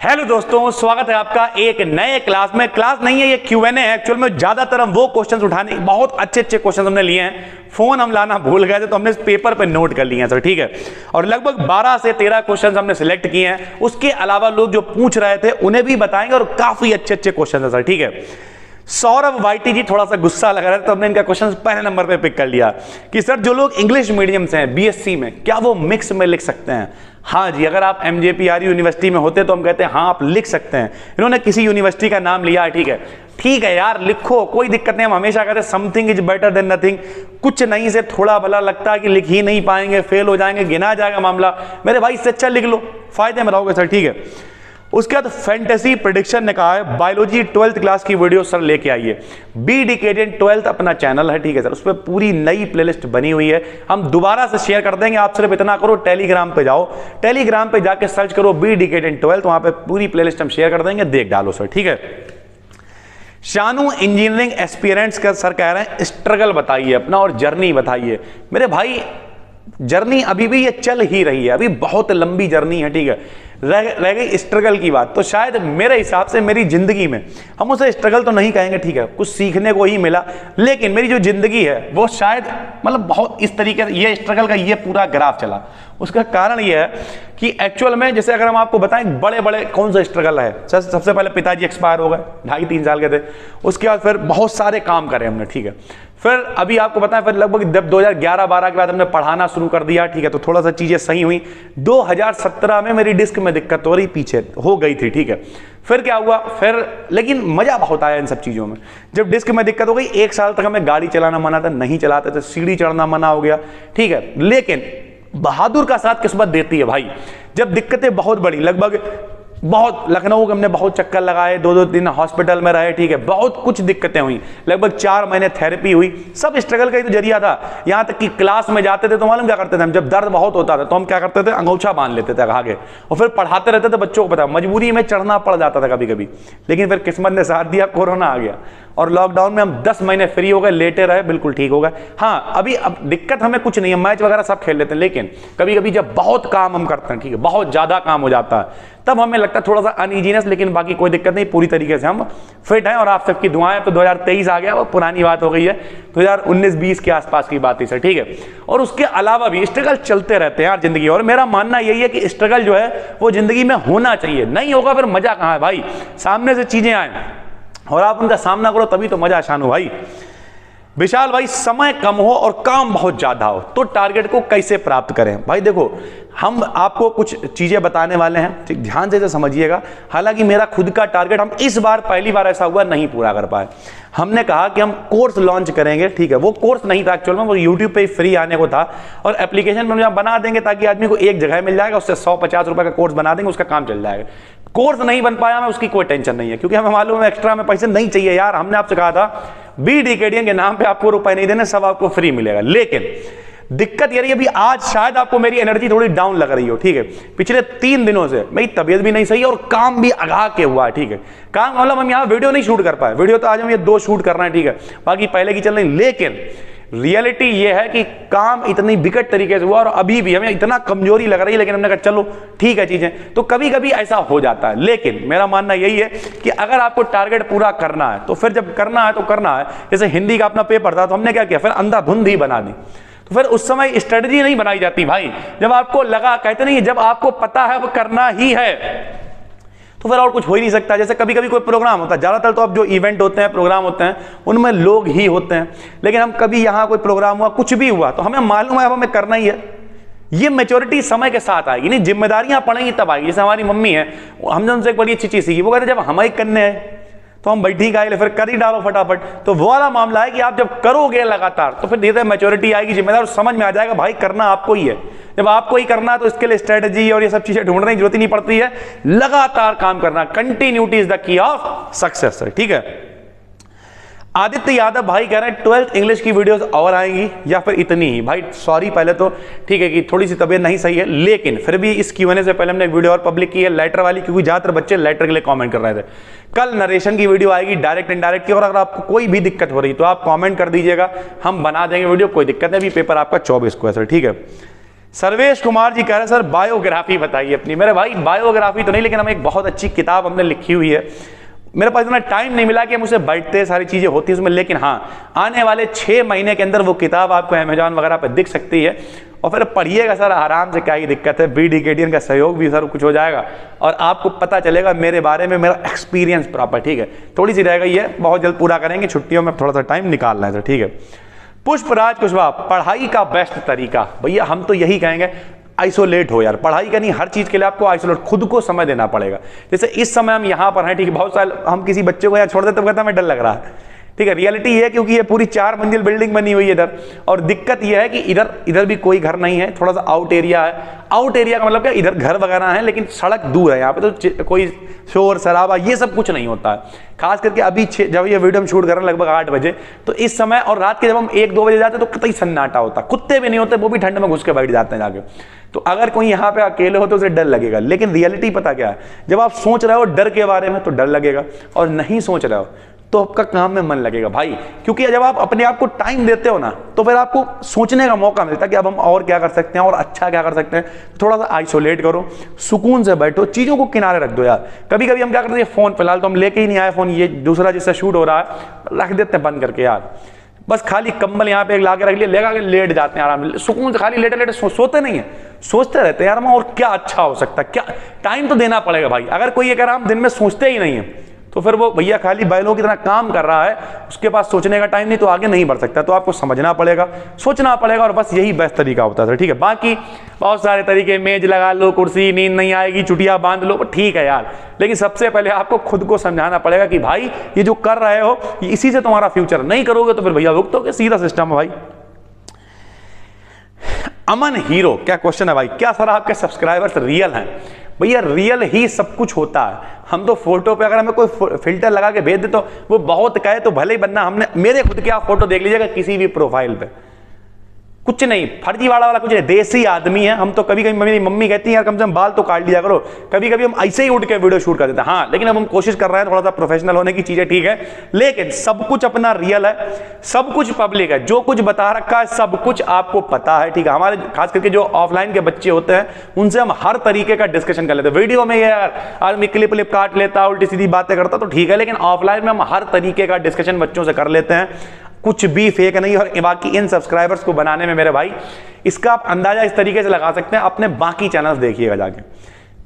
Hello दोस्तों, स्वागत है आपका एक नए क्लास में। क्लास नहीं है, ये Q&A है। एक्चुअल में ज्यादातर हम वो क्वेश्चंस उठाने, बहुत अच्छे अच्छे क्वेश्चंस हमने लिए हैं। फोन हम लाना भूल गए थे तो हमने इस पेपर पे नोट कर लिए हैं सर, ठीक है। और लगभग 12 से 13 क्वेश्चंस हमने सिलेक्ट किए हैं। उसके अलावा लोग जो पूछ रहे थे उन्हें भी बताएंगे और काफी अच्छे अच्छे क्वेश्चन है सर, ठीक है। सौरभ वाईटी जी थोड़ा सा गुस्सा लग रहा है तो हमने इनका क्वेश्चन पहले नंबर पे पिक कर लिया कि सर जो लोग इंग्लिश मीडियम से हैं बीएससी में, क्या वो मिक्स में लिख सकते हैं? हाँ जी, अगर आप MJPR यूनिवर्सिटी में होते तो हम कहते हैं हाँ आप लिख सकते हैं। इन्होंने किसी यूनिवर्सिटी का नाम लिया है, ठीक है, ठीक है यार, लिखो, कोई दिक्कत नहीं। हम हमेशा कहते हैं something is better than nothing. कुछ नहीं से थोड़ा भला लगता है कि लिख ही नहीं पाएंगे, फेल हो जाएंगे, गिना जाएगा मामला। मेरे भाई इससे अच्छा लिख लो, फायदे में रहोगे सर, ठीक है। उसके बाद फैंटेसी प्रेडिक्शन ने कहा है बायोलॉजी 12th क्लास की वीडियो सर लेके आइए। बी डिकेड 12th अपना चैनल है, ठीक है सर, उस पर पूरी नई प्लेलिस्ट बनी हुई है। हम दोबारा से शेयर कर देंगे। आप सिर्फ इतना करो, टेलीग्राम पे जाओ, टेलीग्राम पे जाके सर्च करो बी डिकेड 12th, वहां पे पूरी प्लेलिस्ट हम शेयर कर देंगे, देख डालो सर, ठीक है। शानू इंजीनियरिंग एस्पिरेंट्स का सर कह रहे हैं स्ट्रगल बताइए अपना और जर्नी बताइए। मेरे भाई जर्नी अभी भी ये चल ही रही है, अभी बहुत लंबी जर्नी है, ठीक है। रह गई स्ट्रगल की बात, तो शायद मेरे हिसाब से मेरी जिंदगी में हम उसे स्ट्रगल तो नहीं कहेंगे, ठीक है, कुछ सीखने को ही मिला, लेकिन मेरी जो जिंदगी है वो शायद मतलब बहुत इस तरीके से ये स्ट्रगल का ये पूरा ग्राफ चला। उसका कारण ये है कि एक्चुअल में जैसे अगर हम आपको बताएं बड़े बड़े कौन सा स्ट्रगल है, सबसे पहले पिताजी एक्सपायर हो गए, 2.5-3 साल के थे। उसके बाद फिर बहुत सारे काम करे हमने, ठीक है। फिर अभी आपको बताएं फिर लगभग जब 2011-12 के बाद हमने पढ़ाना शुरू कर दिया, ठीक है, तो थोड़ा सा चीजें सही हुई। 2017 में मेरी डिस्क में दिक्कत हो रही, पीछे हो गई थी, ठीक है। फिर क्या हुआ, फिर लेकिन मजा बहुत आया इन सब चीजों में। जब डिस्क में दिक्कत हो गई, 1 साल तक हमें गाड़ी चलाना मना था, नहीं चलाते थे, सीढ़ी चढ़ना मना हो गया, ठीक है। लेकिन बहादुर का साथ किस्मत देती है भाई। जब दिक्कतें बहुत बड़ी, लगभग बहुत लखनऊ के हमने बहुत चक्कर लगाए, 2-2 दिन हॉस्पिटल में रहे, ठीक है, बहुत कुछ दिक्कतें हुई, लगभग 4 महीने थेरेपी हुई, सब स्ट्रगल का ही तो जरिया था। यहां तक कि क्लास में जाते थे तो मालूम क्या करते थे हम, जब दर्द बहुत होता था तो हम क्या करते थे, अंगूछा बांध लेते थे आगे और फिर पढ़ाते रहते थे बच्चों को। पता मजबूरी में चढ़ना पड़ जाता था कभी कभी, लेकिन फिर किस्मत ने साथ दिया, कोरोना आ गया और लॉकडाउन में हम 10 महीने फ्री हो गए, लेटे रहे, बिल्कुल ठीक हो गए। हाँ अभी अब दिक्कत हमें कुछ नहीं है, मैच वगैरह सब खेल लेते हैं, लेकिन कभी कभी जब बहुत काम हम करते हैं, ठीक है, बहुत ज्यादा काम हो जाता है, तब हमें लगता है थोड़ा सा अनइजीनेस, लेकिन बाकी कोई दिक्कत नहीं, पूरी तरीके से हम फिट हैं और आप सबकी दुआएं। तो 2023 आ गया, वो पुरानी बात हो गई है, 2019-20 के आसपास की बात थी सर, ठीक है। और उसके अलावा भी स्ट्रगल चलते रहते हैं यार जिंदगी, और मेरा मानना यही है कि स्ट्रगल जो है वो जिंदगी में होना चाहिए, नहीं होगा फिर मजा कहां है भाई। सामने से चीजें आए और आप उनका सामना करो, तभी तो मजा आसान हो भाई। विशाल भाई, समय कम हो और काम बहुत ज्यादा हो तो टारगेट को कैसे प्राप्त करें? भाई देखो, हम आपको कुछ चीजें बताने वाले हैं, ठीक, ध्यान से समझिएगा। हालांकि मेरा खुद का टारगेट हम इस बार पहली बार ऐसा हुआ नहीं पूरा कर पाए। हमने कहा कि हम कोर्स लॉन्च करेंगे, ठीक है, वो कोर्स नहीं था एक्चुअल में, वो यूट्यूब पे फ्री आने को था और एप्लीकेशन में बना देंगे ताकि आदमी को एक जगह मिल जाएगा, उससे 100-50 रुपए का कोर्स बना देंगे, उसका काम चल जाएगा। कोर्स नहीं बन पाया, हमें उसकी कोई टेंशन नहीं है, क्योंकि हमें मालूम है एक्स्ट्रा में पैसे नहीं चाहिए यार। हमने आपसे कहा था बी डिकेडियन के नाम पे आपको रुपए नहीं देने, सब आपको फ्री मिलेगा। लेकिन दिक्कत ये रही, अभी आज शायद आपको मेरी एनर्जी थोड़ी डाउन लग रही हो, ठीक है, पिछले 3 दिनों से मेरी तबीयत भी नहीं सही है और काम भी आगा के हुआ है, ठीक है। काम मतलब हम यहाँ वीडियो नहीं शूट कर पाए, वीडियो तो आज हम ये 2 शूट कर रहे हैं, ठीक है, बाकी पहले की चल रही। लेकिन रियलिटी ये है कि काम इतनी विकट तरीके से हुआ और अभी भी हमें इतना कमजोरी लग रही है, लेकिन हमने कहा चलो ठीक है चीजें, तो कभी कभी ऐसा हो जाता है। लेकिन मेरा मानना यही है कि अगर आपको टारगेट पूरा करना है तो फिर जब करना है तो करना है। जैसे हिंदी का अपना पेपर था तो हमने क्या किया, फिर अंधाधुंध ही बना दी। तो फिर उस समय स्ट्रेटजी नहीं बनाई जाती भाई, जब आपको लगा, कहते नहीं, जब आपको पता है वो करना ही है तो फिर और कुछ हो ही नहीं सकता। जैसे कभी कभी कोई प्रोग्राम होता है, ज्यादातर तो अब जो इवेंट होते हैं, प्रोग्राम होते हैं, उनमें लोग ही होते हैं, लेकिन हम कभी यहां कोई प्रोग्राम हुआ, कुछ भी हुआ, तो हमें मालूम है अब हमें करना ही है। ये मैच्योरिटी समय के साथ आएगी, नहीं जिम्मेदारियां पड़ेंगी तब आएगी। जैसे हमारी मम्मी है, हमने उनसे एक बड़ी अच्छी चीज सीखी, वो कहते जब हमें करने हैं तो हम बैठी गाए, फिर कर ही डालो फटाफट। तो वो वाला मामला है कि आप जब करोगे लगातार तो फिर धीरे धीरे मैच्योरिटी आएगी, जिम्मेदार समझ में आ जाएगा भाई करना आपको ही है। जब आपको ही करना है तो इसके लिए स्ट्रेटजी और ये सब चीजें ढूंढने की जरूरत ही नहीं पड़ती है, लगातार काम करना, continuity is the key of success, ठीक है। आदित्य यादव भाई कह रहे हैं 12th इंग्लिश की वीडियोस और आएंगी या फिर इतनी ही? भाई सॉरी, पहले तो ठीक है कि थोड़ी सी तबीयत नहीं सही है, लेकिन फिर भी इस Q&A से पहले हमने एक वीडियो और पब्लिक की है लेटर वाली, क्योंकि ज्यादातर बच्चे लेटर के लिए कमेंट कर रहे थे। कल नरेशन की वीडियो आएगी, डायरेक्ट इनडायरेक्ट की, और अगर आपको कोई भी दिक्कत हो रही तो आप कॉमेंट कर दीजिएगा, हम बना देंगे वीडियो, कोई दिक्कत नहीं। अभी पेपर आपका 24 को है सर, ठीक है। सर्वेश कुमार जी कह रहे हैं सर बायोग्राफी बताइए अपनी। मेरे भाई बायोग्राफी तो नहीं, लेकिन हम एक बहुत अच्छी किताब हमने लिखी हुई है। मेरे पास इतना टाइम नहीं मिला कि हम उसे बैठते, सारी चीज़ें होती हैं उसमें, लेकिन हाँ आने वाले 6 महीने के अंदर वो किताब आपको अमेजॉन वगैरह पर दिख सकती है। और फिर पढ़िएगा सर आराम से, क्या ही दिक्कत है, BDKTN का सहयोग भी सर कुछ हो जाएगा और आपको पता चलेगा मेरे बारे में, मेरा एक्सपीरियंस प्रॉपर। ठीक है, थोड़ी सी रह गई है, बहुत जल्द पूरा करेंगे, छुट्टियों में थोड़ा सा टाइम निकालना है सर। ठीक है, पुष्पराज कुशवाहा, पढ़ाई का बेस्ट तरीका, भैया हम तो यही कहेंगे आइसोलेट हो यार। पढ़ाई करनी हर चीज के लिए आपको आइसोलेट, खुद को समय देना पड़ेगा। जैसे इस समय हम यहाँ पर हैं, ठीक है, बहुत सारे हम किसी बच्चे को यहाँ छोड़ देते तो कहता हमें डर लग रहा है। ठीक है, रियलिटी ये है क्योंकि ये पूरी 4 मंजिल बिल्डिंग बनी हुई है इधर, और दिक्कत ये है कि इधर भी कोई घर नहीं है, थोड़ा सा आउट एरिया है। आउट एरिया का मतलब क्या, इधर घर वगैरह है लेकिन सड़क दूर है, यहाँ पे तो कोई शोर शराबा ये सब कुछ नहीं होता है। खास करके अभी जब ये वीडियो हम शूट कर रहे हैं लगभग 8 बजे, तो इस समय और रात के जब हम 1-2 बजे जाते हैं तो कतई सन्नाटा होता, कुत्ते भी नहीं होते, वो भी ठंड में घुस के बैठ जाते हैं जाके। तो अगर कोई यहाँ पे अकेले हो तो उसे डर लगेगा, लेकिन रियलिटी पता क्या है, जब आप सोच रहे हो डर के बारे में तो डर लगेगा, और नहीं सोच रहे हो तो आपका काम में मन लगेगा भाई। क्योंकि जब आप अपने आप को टाइम देते हो ना, तो फिर आपको सोचने का मौका मिलता है कि अब हम और क्या कर सकते हैं और अच्छा क्या कर सकते हैं। थोड़ा सा आइसोलेट करो, सुकून से बैठो, चीज़ों को किनारे रख दो यार। कभी कभी हम क्या करते हैं, फ़ोन फिलहाल तो हम लेके ही नहीं आए फ़ोन, ये दूसरा जिससे शूट हो रहा है रख देते हैं बंद करके यार। बस खाली कंबल यहाँ पे एक ला के रख लिया, लेगा के लेट जाते हैं आराम से, सुकून से खाली लेटे लेटे सोते नहीं है, सोचते रहते हैं यार हम और क्या अच्छा हो सकता है, क्या टाइम तो देना पड़ेगा भाई। अगर कोई ये कह रहा हम दिन में सोचते ही नहीं है, तो फिर वो भैया खाली बैलों की तरह काम कर रहा है, उसके पास सोचने का टाइम नहीं, तो आगे नहीं बढ़ सकता। तो आपको समझना पड़ेगा, सोचना पड़ेगा, और बस यही बेस्ट तरीका होता है। ठीक है, बाकी बहुत सारे तरीके, मेज लगा लो, कुर्सी, नींद नहीं आएगी, चुटिया बांध लो, ठीक है यार, लेकिन सबसे पहले आपको खुद को समझाना पड़ेगा कि भाई ये जो कर रहे हो इसी से तुम्हारा फ्यूचर, नहीं करोगे तो फिर भैया भुगतोगे, सीधा सिस्टम है भाई। अमन हीरो, क्या क्वेश्चन है भाई, क्या सर आपके सब्सक्राइबर्स रियल हैं? भैया रियल ही सब कुछ होता है। हम तो फोटो पे अगर हमें कोई फिल्टर लगा के भेज दे तो वो बहुत कहे तो भले ही बनना, हमने मेरे खुद के आप फोटो देख लीजिएगा किसी भी प्रोफाइल पे, कुछ नहीं फर्जी वाला कुछ नहीं, देसी आदमी है हम तो। कभी कभी मेरी मम्मी कहती है यार कम से कम बाल तो काट लिया करो, कभी कभी हम ऐसे ही उठ के वीडियो शूट कर देते हैं। हाँ, लेकिन अब हम कोशिश कर रहे हैं थोड़ा सा प्रोफेशनल होने की, चीजें ठीक है, लेकिन सब कुछ अपना रियल है, सब कुछ पब्लिक है, जो कुछ बता रखा है सब कुछ आपको पता है। ठीक है, हमारे खास करके जो ऑफलाइन के बच्चे होते हैं उनसे हम हर तरीके का डिस्कशन कर लेते हैं। वीडियो में यार आदमी क्लिप काट लेता, उल्टी सीधी बातें करता तो ठीक है, लेकिन ऑफलाइन में हम हर तरीके का डिस्कशन बच्चों से कर लेते हैं, कुछ भी फेक नहीं। और बाकी इन सब्सक्राइबर्स को बनाने में मेरे भाई, इसका आप अंदाजा इस तरीके से लगा सकते हैं, अपने बाकी चैनल्स देखिएगा जाके,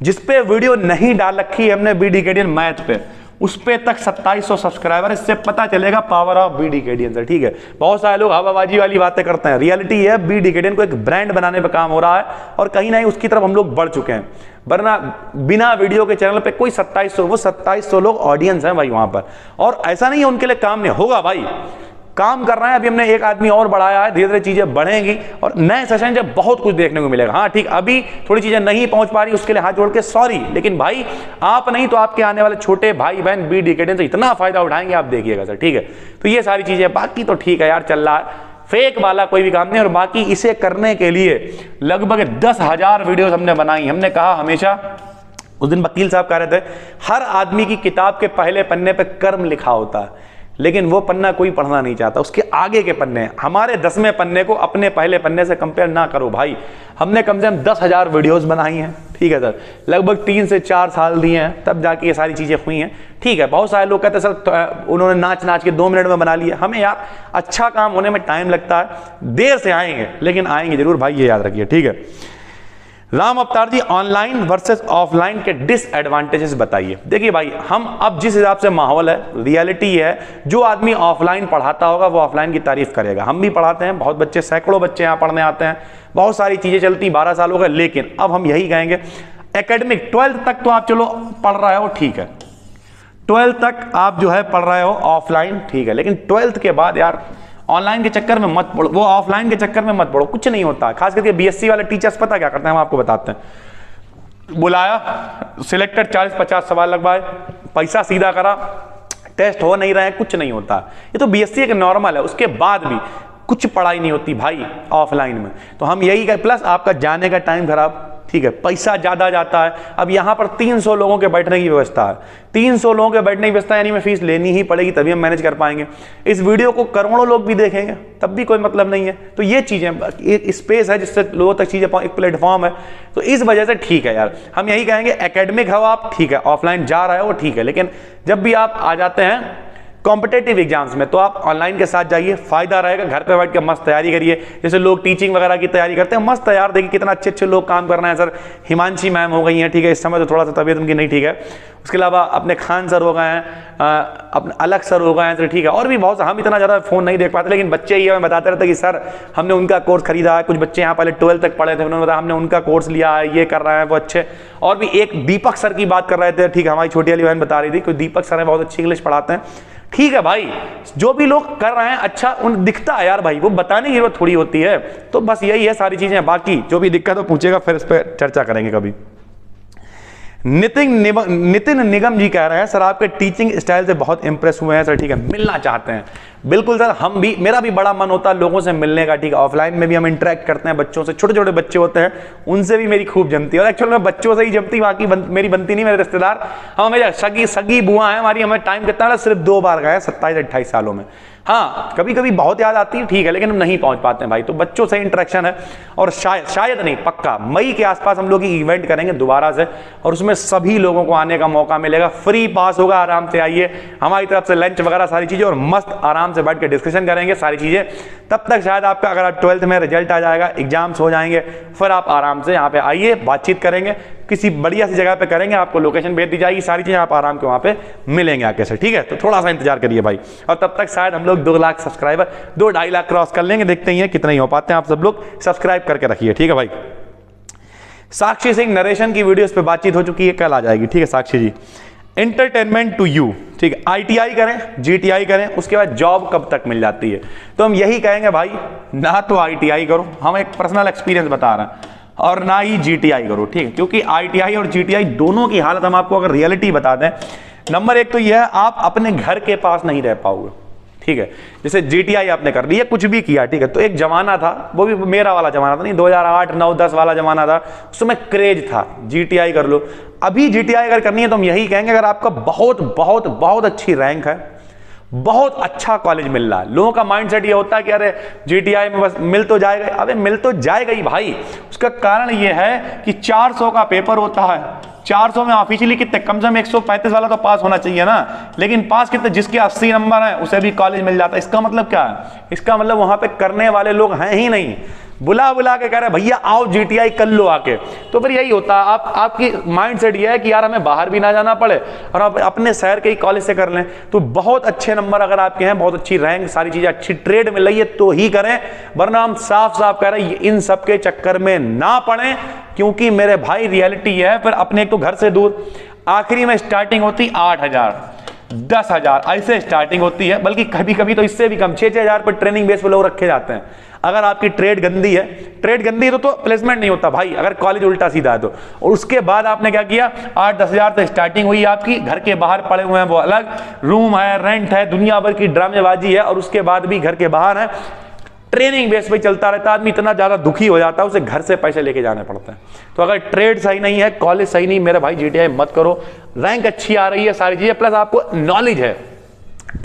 जिस पे वीडियो नहीं डाल रखी है हमने BDKTN मैथ पे, उस पे तक 2700 सब्सक्राइबर, इससे पता चलेगा पावर ऑफ BDKTN से। ठीक है, बहुत सारे लोग हवाबाजी वाली बातें करते हैं, रियलिटी है BDKTN को एक ब्रांड बनाने पे काम हो रहा है, और कहीं ना कहीं उसकी तरफ हम लोग बढ़ चुके हैं। वरना बिना वीडियो के चैनल पे कोई 2700, वो 2700 लोग ऑडियंस हैं भाई वहां पर, और ऐसा नहीं है उनके लिए काम नहीं होगा भाई, काम कर रहे हैं। अभी हमने एक आदमी और बढ़ाया है, धीरे धीरे चीजें बढ़ेंगी और नए सेशन जब बहुत कुछ देखने को मिलेगा। हाँ ठीक, अभी थोड़ी चीजें नहीं पहुंच पा रही, उसके लिए हाथ जोड़ के सॉरी, लेकिन भाई आप नहीं तो आपके आने वाले छोटे भाई बहन BDKTN से इतना फायदा उठाएंगे, आप देखिएगा सर। ठीक है, तो ये सारी चीजें, बाकी तो ठीक है यार, चल रहा है, फेक वाला कोई भी काम नहीं। और बाकी इसे करने के लिए लगभग 10,000 वीडियोस हमने बनाई। हमने कहा हमेशा, उस दिन वकील साहब कह रहे थे हर आदमी की किताब के पहले पन्ने पे कर्म लिखा होता है, लेकिन वो पन्ना कोई पढ़ना नहीं चाहता, उसके आगे के पन्ने। हमारे 10वें पन्ने को अपने पहले पन्ने से कंपेयर ना करो भाई। हमने कम से कम 10,000 वीडियोस बनाई हैं, ठीक है सर, लगभग 3 से 4 साल दिए हैं, तब जाके ये सारी चीजें हुई हैं। ठीक है, बहुत सारे लोग कहते हैं सर उन्होंने नाच के 2 मिनट में बना लिया। हमें यार अच्छा काम होने में टाइम लगता है, देर से आएंगे लेकिन आएंगे जरूर भाई, ये याद रखिए। ठीक है, राम अवतार जी, ऑनलाइन वर्सेस ऑफलाइन के डिसएडवांटेजेस बताइए। देखिए भाई, हम अब जिस हिसाब से माहौल है, रियलिटी है, जो आदमी ऑफलाइन पढ़ाता होगा वो ऑफलाइन की तारीफ करेगा। हम भी पढ़ाते हैं, बहुत बच्चे, सैकड़ों बच्चे यहाँ पढ़ने आते हैं, बहुत सारी चीजें चलती, 12 साल हो गए, लेकिन अब हम यही कहेंगे एकेडमिक 12th तक तो आप चलो पढ़ रहे हो, ठीक है, 12th तक आप जो है पढ़ रहे हो ऑफलाइन, ठीक है, लेकिन 12th के बाद यार ऑनलाइन के चक्कर में मत पढ़ो, वो ऑफलाइन के चक्कर में मत पढ़ो, कुछ नहीं होता। खास करके BSc वाले टीचर्स पता क्या करते हैं, हम आपको बताते हैं। बुलाया, सिलेक्टेड 40-50 सवाल लगवाए, पैसा सीधा करा, टेस्ट हो नहीं रहे हैं, कुछ नहीं होता। ये तो BSc एक नॉर्मल है, उसके बाद भी कुछ पढ़ाई नहीं होती भाई ऑफलाइन में। तो हम यही कहें, प्लस आपका जाने का टाइम खराब, ठीक है, पैसा ज्यादा जाता है। अब यहां पर 300 लोगों के बैठने की व्यवस्था है, 300 लोगों के बैठने की व्यवस्था, यानी मैं फीस लेनी ही पड़ेगी तभी हम मैनेज कर पाएंगे। इस वीडियो को करोड़ों लोग भी देखेंगे तब भी कोई मतलब नहीं है। तो ये चीजें, एक स्पेस है जिससे लोगों तक चीजें, एक प्लेटफॉर्म है, तो इस वजह से ठीक है यार। हम यही कहेंगे एकेडमिक हो आप, ठीक है, ऑफलाइन जा रहे हो वो ठीक है, लेकिन जब भी आप आ जाते हैं कॉम्पिटेटिव एग्जाम्स में तो आप ऑनलाइन के साथ जाइए, फायदा रहेगा। घर पे बैठ के मस्त तैयारी करिए, जैसे लोग टीचिंग वगैरह की तैयारी करते हैं, मस्त तैयार, देखिए कितना अच्छे अच्छे लोग काम कर रहे हैं। सर हिमांशी मैम हो गई हैं, ठीक है, इस समय तो थोड़ा सा तबीयत उनकी नहीं ठीक है। उसके अलावा अपने खान सर हो गए हैं, अपने अलग सर हो गए हैं, ठीक है, और भी बहुत, हम इतना ज़्यादा फोन नहीं देख पाते, लेकिन बच्चे ये हमें बताते रहते कि सर हमने उनका कोर्स खरीदा है। कुछ बच्चे यहाँ पहले 12th तक पढ़े थे, उन्होंने बताया हमने उनका कोर्स लिया है, ये कर रहे हैं वो अच्छे। और भी एक दीपक सर की बात कर रहे थे, ठीक है, हमारी छोटी वाली बहन बता रही थी, कोई दीपक सर है, बहुत अच्छी इंग्लिश पढ़ाते हैं। ठीक है भाई, जो भी लोग कर रहे हैं अच्छा उन दिखता है यार भाई, वो बताने की जरूरत थोड़ी होती है। तो बस यही है सारी चीजें, बाकी जो भी दिक्कत हो पूछेगा, फिर इस पर चर्चा करेंगे कभी। नितिन निगम जी कह रहे हैं सर आपके टीचिंग स्टाइल से बहुत इंप्रेस हुए हैं सर, ठीक है, मिलना चाहते हैं। बिल्कुल सर, हम भी, मेरा भी बड़ा मन होता है लोगों से मिलने का, ठीक है, ऑफलाइन में भी हम इंटरेक्ट करते हैं बच्चों से, छोटे छोटे बच्चे होते हैं उनसे भी मेरी खूब जमती है। और एक्चुअली मैं बच्चों से ही जमती, बाकी मेरी बनती नहीं, मेरे रिश्तेदार, हम मेरे सगी बुआ है हमारी, हमें टाइम कितना है, सिर्फ 2 बार गए 27-28 सालों में। हाँ कभी कभी बहुत याद आती है, ठीक है, लेकिन हम नहीं पहुंच पाते हैं भाई। तो बच्चों से इंटरेक्शन है, और शायद नहीं, पक्का मई के आसपास हम लोग इवेंट करेंगे दोबारा से, और उसमें सभी लोगों को आने का मौका मिलेगा, फ्री पास होगा, आराम से आइए, हमारी तरफ से लंच वगैरह सारी चीजें, और मस्त आराम से बैठ के डिस्कशन करेंगे सारी चीजें। तब तक शायद आपका, अगर आप 12th में रिजल्ट आ जाएगा, एग्जाम्स हो जाएंगे, फिर आप आराम से यहाँ पे आइए, बातचीत करेंगे, किसी बढ़िया सी जगह पे करेंगे, आपको लोकेशन भेज दी जाएगी, सारी चीजें आप आराम के वहां पे मिलेंगे आके से, ठीक है। तो थोड़ा सा इंतजार करिए भाई, और तब तक शायद हम लोग 2 लाख सब्सक्राइबर, 2-2.5 लाख क्रॉस कर लेंगे, देखते हैं कितने ही हो पाते हैं। आप सब लोग सब्सक्राइब करके रखिए, ठीक है भाई। साक्षी सिंह, नरेशन की वीडियोस पे बातचीत हो चुकी है, कल आ जाएगी, ठीक है साक्षी जी। एंटरटेनमेंट टू यू, ठीक है, ITI करें, GTI करें, उसके बाद जॉब कब तक मिल जाती है? तो हम यही कहेंगे भाई, ना तो ITI करो, हम एक पर्सनल एक्सपीरियंस बता रहे हैं, और ना ही GTI करो, ठीक है, क्योंकि ITI और GTI दोनों की हालत हम आपको अगर रियलिटी बता दें, नंबर 1 तो यह है आप अपने घर के पास नहीं रह पाओगे, ठीक है। जैसे GTI आपने कर लिया, कुछ भी किया, ठीक है, तो एक जमाना था, वो भी मेरा वाला जमाना था, नहीं 2008, 9, 10 वाला जमाना था, उस समय क्रेज था GTI कर लो। अभी GTI अगर करनी है तो हम यही कहेंगे, अगर आपका बहुत बहुत बहुत अच्छी रैंक है, बहुत अच्छा कॉलेज मिल रहा है, लोगों का माइंडसेट ये होता है कि अरे GTI में बस मिल तो जाएगा, अबे मिल तो जाएगा ही भाई। उसका कारण ये है कि 400 का पेपर होता है, 400 में ऑफिशियली कितने, कम से कम 135 वाला तो पास होना चाहिए ना, लेकिन पास कितने, जिसके 80 नंबर हैं उसे भी कॉलेज मिल जाता है। इसका मतलब क्या है? इसका मतलब वहां पे करने वाले लोग हैं ही नहीं, बुला बुला के कह रहे भैया आओ GTI कर लो आके। तो फिर यही होता है, आपकी माइंडसेट ये है कि यार हमें बाहर भी ना जाना पड़े और आप अपने शहर के ही कॉलेज से कर लें। तो बहुत अच्छे नंबर अगर आपके हैं, बहुत अच्छी रैंक, सारी चीजें अच्छी, ट्रेड मिल रही है तो ही करें, वरना हम साफ साफ कह रहे हैं इन सब के चक्कर में ना पड़े, क्योंकि मेरे भाई रियलिटी है। फिर अपने एक तो घर से दूर, आखिरी में स्टार्टिंग होती 8,000, 10,000 ऐसे स्टार्टिंग होती है, बल्कि कभी कभी तो इससे भी कम, 6,000 पर ट्रेनिंग बेस पे लोग रखे जाते हैं। अगर आपकी ट्रेड गंदी है, तो प्लेसमेंट नहीं होता भाई, अगर कॉलेज उल्टा सीधा है तो। और उसके बाद आपने क्या किया, 8-10 हजार से स्टार्टिंग हुई आपकी, घर के बाहर पड़े हुए हैं वो अलग, रूम है, रेंट है, दुनिया भर की ड्रामेबाजी है, और उसके बाद भी घर के बाहर है, ट्रेनिंग बेस पे चलता रहता है। आदमी इतना ज्यादा दुखी हो जाता है, उसे घर से पैसे लेके जाने पड़ते हैं। तो अगर ट्रेड सही नहीं है, कॉलेज सही नहीं, मेरे भाई GTI मत करो। रैंक अच्छी आ रही है, सारी चीजें, प्लस आपको नॉलेज है,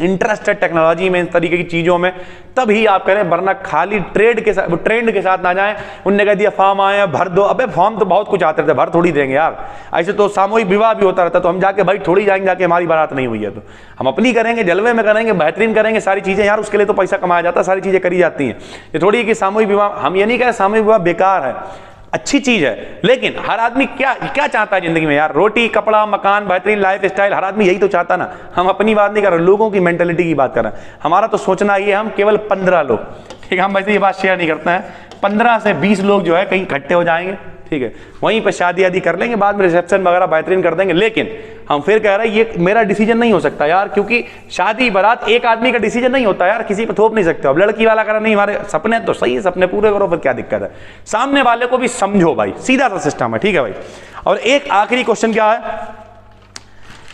इंटरेस्ट है टेक्नोलॉजी में, इस तरीके की चीजों में, तभी आप करें, वरना खाली ट्रेंड के साथ ना जाएं। उनने कह दिया फॉर्म आए हैं भर दो, अबे फॉर्म तो बहुत कुछ आते थे, भर थोड़ी देंगे यार। ऐसे तो सामूहिक विवाह भी होता रहता, तो हम जाके भाई थोड़ी जाएंगे, जाके हमारी बारात नहीं हुई है तो हम अपनी करेंगे, जलवे में करेंगे, बेहतरीन करेंगे सारी चीजें यार, उसके लिए तो पैसा कमाया जाता है, सारी चीजें करी जाती हैं। ये थोड़ी कि सामूहिक विवाह, हम ये नहीं कह सामूहिक विवाह बेकार है, अच्छी चीज है, लेकिन हर आदमी क्या क्या चाहता है जिंदगी में यार, रोटी, कपड़ा, मकान, बेहतरीन लाइफ स्टाइल, हर आदमी यही तो चाहता ना। हम अपनी बात नहीं कर रहे, लोगों की मेंटेलिटी की बात कर रहे हैं। हमारा तो सोचना ये, हम केवल 15 लोग, ठीक है, हम वैसे ये बात शेयर नहीं करते हैं, 15 से 20 लोग जो है कहीं इकट्ठे हो जाएंगे, ठीक है, वहीं पर शादी आदि कर लेंगे, बाद में रिसेप्शन वगैरह बेहतरीन कर देंगे। लेकिन हम फिर कह रहे हैं ये मेरा डिसीजन नहीं हो सकता यार, क्योंकि शादी बारात एक आदमी का डिसीजन नहीं होता यार, किसी पे थोप नहीं सकते। अब लड़की वाला करा, नहीं हमारे सपने तो सही है, सपने पूरे करो, फिर क्या दिक्कत है, सामने वाले को भी समझो भाई, सीधा सा सिस्टम है, ठीक है भाई। और एक आखिरी क्वेश्चन क्या है,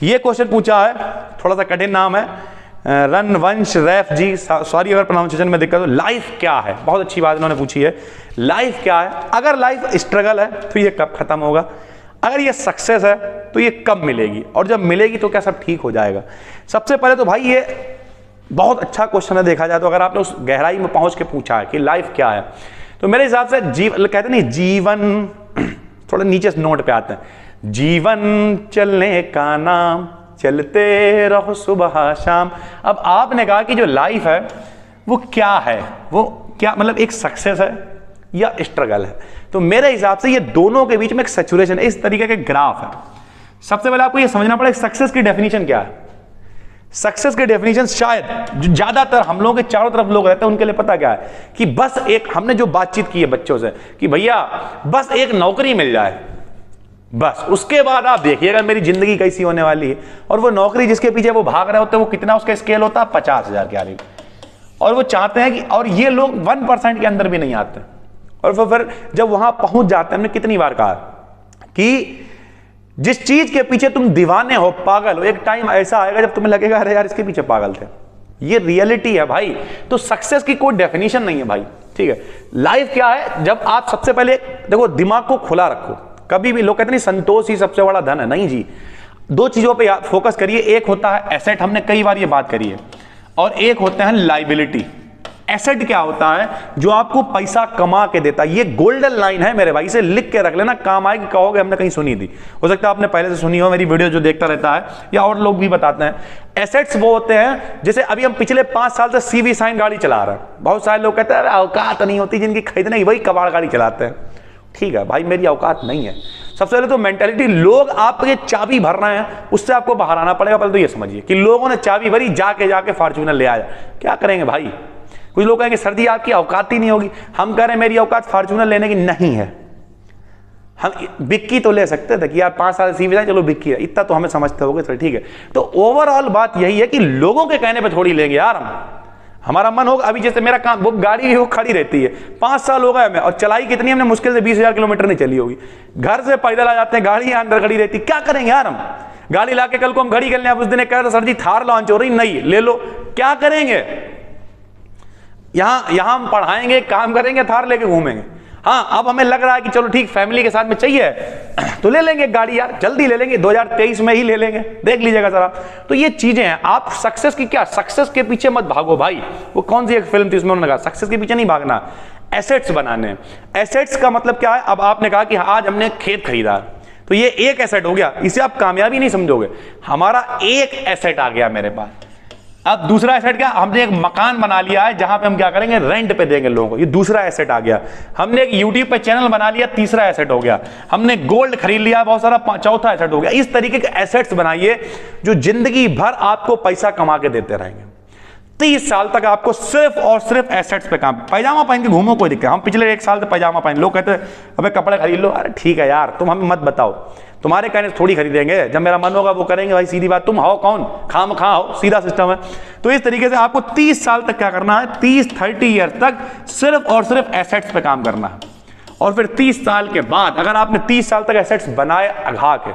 ये क्वेश्चन पूछा है, थोड़ा सा कठिन नाम है, रणवंश रैफ जी, सॉरी अगर प्रोनाउंसिएशन में दिक्कत हो। लाइफ क्या है, बहुत अच्छी बात इन्होंने पूछी है। लाइफ क्या है? अगर लाइफ स्ट्रगल है तो ये कब खत्म होगा? अगर ये सक्सेस है तो ये कब मिलेगी? और जब मिलेगी तो क्या सब ठीक हो जाएगा? सबसे पहले तो भाई ये बहुत अच्छा क्वेश्चन है देखा जाए तो। अगर आपने उस गहराई में पहुंच के पूछा है कि लाइफ क्या है, तो मेरे हिसाब से कहते नहीं जीवन, थोड़ा नीचे नोट पे आते हैं, जीवन चलने का नाम, चलते रहो सुबह शाम। अब आपने कहा कि जो लाइफ है वो क्या है, वो क्या मतलब एक सक्सेस है या स्ट्रगल है? तो मेरे हिसाब से ये दोनों के बीच में एक सैचुरेशन है, इस तरीके के ग्राफ है। सबसे पहले आपको ये समझना पड़ेगा सक्सेस की डेफिनेशन क्या है। सक्सेस की डेफिनेशन शायद जो ज्यादातर हम लोगों के चारों तरफ लोग रहते हैं उनके लिए पता क्या है कि बस एक, हमने जो बातचीत की है बच्चों से कि भैया बस एक नौकरी मिल जाए, बस उसके बाद आप देखिएगा मेरी जिंदगी कैसी होने वाली है। और वो नौकरी जिसके पीछे वो भाग रहे होते हैं वो कितना उसका स्केल होता है? 50,000 के आगे। और वो चाहते हैं कि, और ये लोग 1% के अंदर भी नहीं आते। और फिर जब वहां पहुंच जाते हैं, हमने कितनी बार कहा कि जिस चीज के पीछे तुम दीवाने हो, पागल हो, एक टाइम ऐसा आएगा जब तुम्हें लगेगा अरे यार इसके पीछे पागल थे। ये रियलिटी है भाई। तो सक्सेस की कोई डेफिनेशन नहीं है भाई, ठीक है। लाइफ क्या है? जब आप सबसे पहले देखो, दिमाग को खुला रखो। कभी भी लोग कहते नहीं संतोष ही सबसे बड़ा धन है, नहीं जी। दो चीजों पे फोकस करिए। एक होता है एसेट, हमने कई बार ये बात करी है, और एक होता है लाइबिलिटी। एसेट क्या होता है? जो आपको पैसा कमा के देता है। ये गोल्डन लाइन है मेरे भाई, इसे लिख के रख लेना, काम आएगी। कहोगे हमने कहीं सुनी थी, हो सकता है आपने पहले से सुनी हो, मेरी वीडियो जो देखता रहता है या और लोग भी बताते हैं। एसेट्स वो होते हैं, जैसे अभी हम पिछले 5 साल से सीवी साइन गाड़ी चला रहे हैं। बहुत सारे लोग कहते हैं औकात नहीं होती जिनकी खरीदने की, वही कबाड़ गाड़ी चलाते हैं। ठीक है भाई, मेरी औकात नहीं है। सबसे पहले तो मेंटालिटी, लोग आपके चाबी भर रहे हैं, उससे आपको बाहर आना पड़ेगा। पहले तो ये समझिए कि लोगों ने चाबी भरी, जाके फॉर्च्यूनर ले आया। क्या करेंगे भाई? कुछ लोग कहेंगे सर जी आपकी औकात ही नहीं होगी। हम कह रहे हैं मेरी औकात फॉर्च्यूनर लेने की नहीं है। हम बिक्की तो ले सकते थे कि यार 5 साल सीवी जाए, चलो बिक्की है, इतना तो हमें समझते होगे सर, ठीक है। तो ओवरऑल बात यही है कि लोगों के कहने पे थोड़ी लेंगे यार हम। हमारा मन होगा, अभी जैसे मेरा काम, वो गाड़ी भी वो खड़ी रहती है, 5 साल हो गए हमें, और चलाई कितनी हमने, मुश्किल से 20,000 किलोमीटर नहीं चली होगी। घर से पैदल आ जाते हैं, गाड़ी यहाँ अंदर खड़ी रहती, क्या करेंगे यार हम? गाड़ी लाके कल को हम घड़ी कर लें। उस दिन कह रहे सर जी थार लॉन्च हो रही, नहीं ले लो, क्या करेंगे? यहां हम पढ़ाएंगे, काम करेंगे, थार लेके घूमेंगे। हाँ, अब हमें लग रहा है कि चलो ठीक फैमिली के साथ में चाहिए तो ले लेंगे गाड़ी यार, जल्दी ले लेंगे, 2023 में ही ले लेंगे, देख लीजिएगा जरा। तो ये चीजें हैं। आप सक्सेस की क्या, सक्सेस के पीछे मत भागो भाई। वो कौन सी एक फिल्म थी उसमें उन्होंने कहा सक्सेस के पीछे नहीं भागना, एसेट्स बनाने। एसेट्स का मतलब क्या है? अब आपने कहा कि आज हमने खेत खरीदा, तो ये एक एसेट हो गया, इसे आप कामयाबी नहीं समझोगे। हमारा एक एसेट आ गया मेरे पास। अब दूसरा एसेट क्या? हमने एक मकान बना लिया है जहां पे हम क्या करेंगे, रेंट पे देंगे लोगों को, ये दूसरा एसेट आ गया। हमने एक यूट्यूब पे चैनल बना लिया, तीसरा एसेट हो गया। हमने गोल्ड खरीद लिया बहुत सारा, चौथा एसेट हो गया। इस तरीके के एसेट्स बनाइए जो जिंदगी भर आपको पैसा कमा के देते रहेंगे। 30 साल तक आपको सिर्फ और सिर्फ एसेट्स पे काम। पैजामा पहन के घूमो, कोई दिक्कत। हम पिछले 1 साल से पैजामा पहन, लोग कहते हैं अबे कपड़े खरीद लो। अरे ठीक है यार, तुम हमें मत बताओ, तुम्हारे कहने से थोड़ी खरीदेंगे, जब मेरा मन होगा वो करेंगे भाई, सीधी बात। तुम हो कौन, खाम खा हो, सीधा सिस्टम है। तो इस तरीके से आपको 30 साल तक क्या करना है, 30-30 ईयर तक सिर्फ और सिर्फ एसेट्स पे काम करना है। और फिर 30 साल के बाद अगर आपने 30 साल तक एसेट्स बनाए अघा के,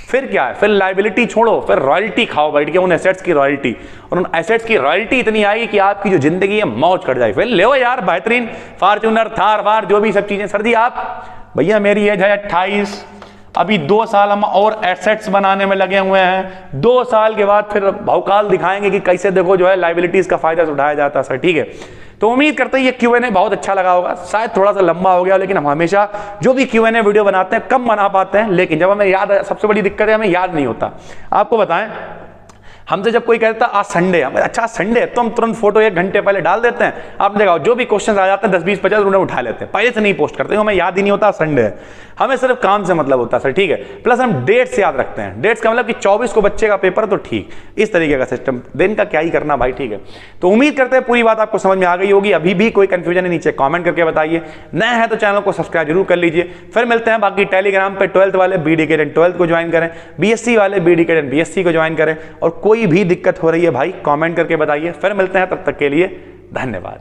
फिर क्या है, फिर लाइबिलिटी छोड़ो, फिर रॉयल्टी खाओ बैठ के उन एसेट्स की रॉयल्टी। और उन एसेट्स की रॉयल्टी इतनी आएगी कि आपकी जो जिंदगी है मौज कर जाए। फिर ले यार बेहतरीन फॉर्च्यूनर, थार वार, जो भी सब चीजें। सर जी आप, भैया मेरी एज है 28, अभी 2 साल हम और एसेट्स बनाने में लगे हुए हैं। 2 साल के बाद फिर भौकाल दिखाएंगे कि कैसे देखो जो है लाइबिलिटीज का फायदा उठाया जाता है सर, ठीक है। तो उम्मीद करते हैं ये Q&A बहुत अच्छा लगा होगा। शायद थोड़ा सा लंबा हो गया, लेकिन हम हमेशा जो भी Q&A वीडियो बनाते हैं कम बना पाते हैं, लेकिन जब हमें याद, सबसे बड़ी दिक्कत है हमें याद नहीं होता। आपको बताएं, हमसे जब कोई कहता है आज संडे, अच्छा संडे, तो हम तुरंत फोटो 1 घंटे पहले डाल देते हैं। आपने देखा जो भी क्वेश्चन आ जाते हैं 10, 20, 50 उन्हें उठा लेते हैं, पहले से नहीं पोस्ट करते, हमें याद ही नहीं होता संडे है। हमें सिर्फ काम से मतलब होता है सर, ठीक है। प्लस हम डेट्स याद रखते हैं, डेट्स का मतलब कि 24 को बच्चे का पेपर है तो ठीक, इस तरीके का सिस्टम। दिन का क्या ही करना भाई, ठीक है। तो उम्मीद करते हैं पूरी बात आपको समझ में आ गई होगी। अभी भी कोई कंफ्यूजन है नीचे कॉमेंट करके बताइए। नए हैं तो चैनल को सब्सक्राइब जरूर कर लीजिए। फिर मिलते हैं बाकी टेलीग्राम पे 12th वाले BD-KTN 12th को ज्वाइन करें, BSc वाले BD-KTN BSc को ज्वाइन करें। और कोई भी दिक्कत हो रही है भाई कमेंट करके बताइए। फिर मिलते हैं, तब तक के लिए धन्यवाद।